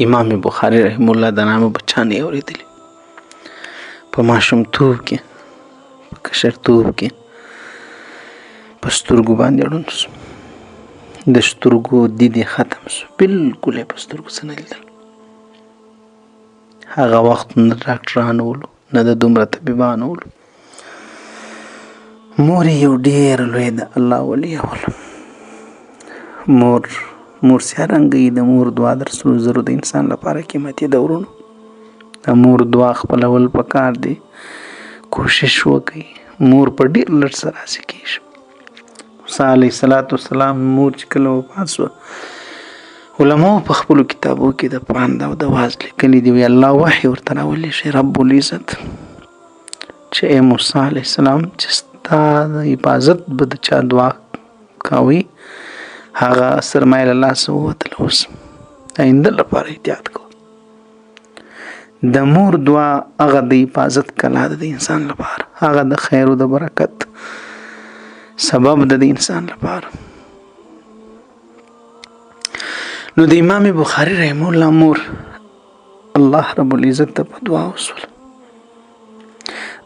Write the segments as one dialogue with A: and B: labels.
A: امام بخاری رحم الله د نامه بچا نه اورېدلی. په ماشومتوب کې په کشرتوب کې په سترګو باندې ړوند شو، د سترګو دید یې ختم شو، بلکل یې په سترګو څه نه لیدل. هغه وخت نه ډاکټران ولو نه د دومره طبیبان ولو. مور یې یو ډېر لوی د الله ولیه وله. مور څرنګه د مور دعا در سرو زرو د انسان لپاره قیمتي ده ورونو. د مور دعا خپلول پکار دی. کوشش وکړئ مور په ډېر لږ څه راضي کېږي. موسی علیه السلام مور چې کله وفات شوه، علماو په خپلو کتابو کې د پاند او د واز لیکلي دي، وی الله وحی ورته راولېږي رب العزت چې ای موسی علیه السلام چې ستا د حفاظت به د چا دعا کوي هغه سرمایه له لاسه ووتله. اوس آینده لپاره احتیاط کوه. د مور دعا هغه د حفاظت کلا ده د انسان لپاره، هغه د خیر او د برکت سبب ده د انسان لپاره. نو د امام بخاری رحم الله مور الله رب العزت ته په دعا وسوله،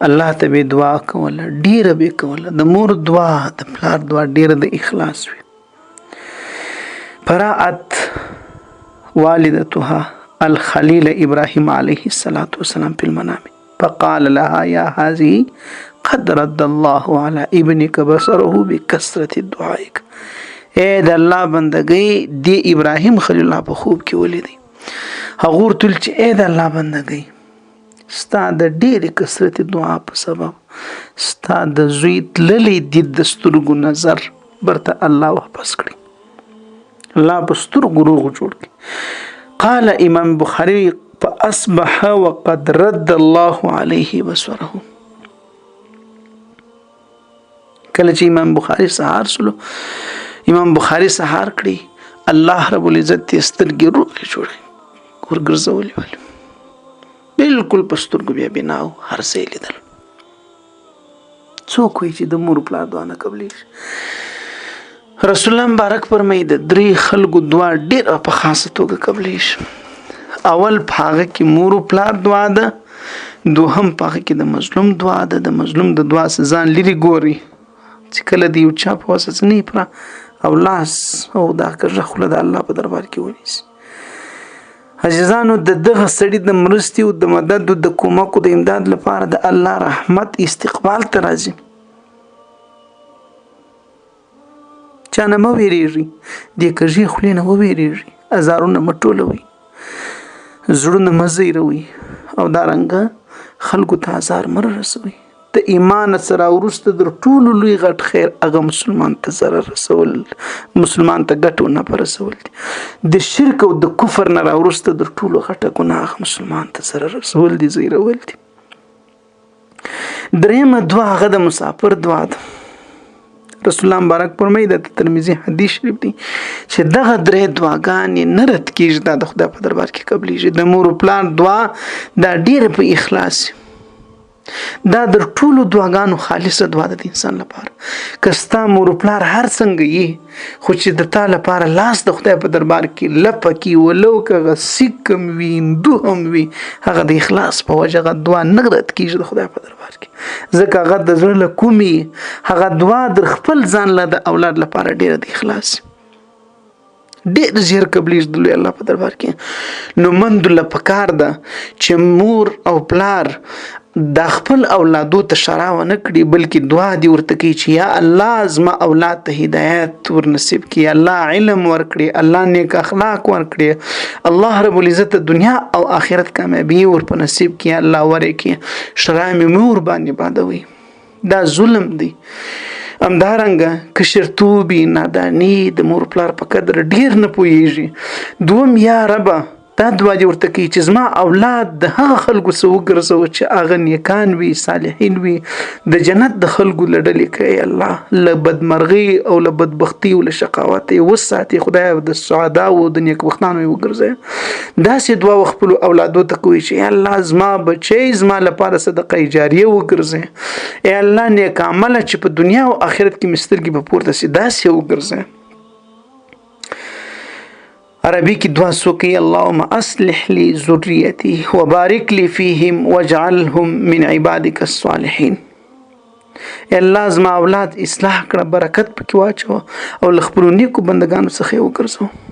A: الله ته به دعا کوله، ډیره به کوله. د مور دعا د پلار دعا ډیره د اخلاص وي. فرأت والدتها الخليل إبراهيم عليه الصلاة والسلام في المنام فقال لها يا هذه قد رد الله على ابنك بصره بكثرة دعائك. اے د الله بندګۍ دی ابراهیم خلیل الله په خوب کې ولیدي. هغه ورته چې اے د الله بندګۍ ستا د ډېرې کثرت دعا په سبب ستا د زوی تللی دید د سترګو نظر برته الله واپس کړي، الله په سترګو روغ جوړ کړي. قال امام بخاری فاصبح وقد رد الله عليه بصره. کله چې امام بخاری سهار سلو امام بخاری سهار کړي الله رب العزت یې سترګې روغې جوړې ورګرځولې ولې بالکل په سترګو بیا بناو هر څه لیدل. څوک وایي چې د مور پلار دعا نه قبلېږي؟ رسول الله مبارک فرمایي د درې خلکو دعا ډېره په خاصه توګه قبلېږي. اول په هغه کې مور او پلار دعا ده، دوهم په هغه کې د مظلوم دعا ده. د مظلوم د دعا څخه ځان لرې ګوري چې کله د یو چا په واسطه نه پره او لاس او دا کږه خوله د الله په دربار کې ونیسي. عزیزانو د دغه سړي د مرستې او د مدد او د کومک او د امداد لپاره د الله رحمت استقبال ته راځي. چا نه مه وېرېږئ، دې کږې خولې نه ووېرېږئ، ازارونه مه ټولوئ، زړونه مه زیروئ او دارنګه خلکو ته ازار مه رسوئ. د ایمان سره وروسته در ټولو لوی غټ خیر هغه مسلمان ته ضرر رسول، مسلمان ته ګټه ونه رسول دي. د شرک او د کفر نه راوروسته در ټولو غټه ګناه هغه مسلمان ته ضرر رسول دي، زیرول دي. درېیمه دعا هغه د مسافر دعا ده. رسول الله مبارک فرمایي د ترمذي حدیث شریف دی چې دغه درې دعاګانې نه رد کېږي، دا د خدای په دربار کې قبلېږي. د مور او پلار دعا دا ډېره په اخلاص، دا در ټولو دعاګانو خالصه دعا ده د انسان لپاره. که ستا مور او پلار هر څنګه یې خو چې د تا لپاره لاس د خدای په دربار کې لپه کې ولو که هغه سیک هم وي هندو هم وي هغه د اخلاص په وجه هغه دعا نه رد کېږي د خدای په دربار کې، ځکه هغه د زړه له کومې هغه دعا در خپل ځان له د اولاد لپاره ډېره د اخلاص ډېر ژر قبلېږي د لوی الله په دربار کې. نو مندو له پکار ده چې مور او پلار دا خپل اولادو ته شرع ونه کړي، بلکې دعا دې ورته کوي چې یا الله زما اولاد ته هدایت ور نصیب کړي، الله علم ورکړي، الله نیک اخلاق ورکړي، الله رب العزت دنیا او آخرت کامیابی ور په نصیب کړي، الله ورکړي. شرع مې مور باندې بادوي، دا ظلم دی. همدارنګه کشرتوبي ناداني د مور پلار په قدر ډیر نه پوهیږي. دوم یا ربه دا دعا دې ورته کوي چې زما اولاد د هغه خلکو څخه وګرځوه چې هغه نیکان وي، صالحین وي، د جنت د خلکو له ډلې کوي. الله له بدمرغۍ او له بدبختي او له شقاوت یې وساتي، خدای د سعدا او د نیکبختانو یې وګرځوي. داسې دعا خپلو اولادو ته کوي چې الله زما بچی زما لپاره صدقه جاریه وګرځي، ای الله نیک عمله چې په دنیا او آخرت کې مې سترګې په پورته سي داسې وګرځي. عربي کې دعا وکړئ اللهم اصلح لي ذريتي وبارك لي فيهم واجعلهم من عبادك الصالحين. الله زما اولاد اصلاح کړه، برکت پکې واچو او له خپلو نیکو بندګانو څخه یې وګرځوه.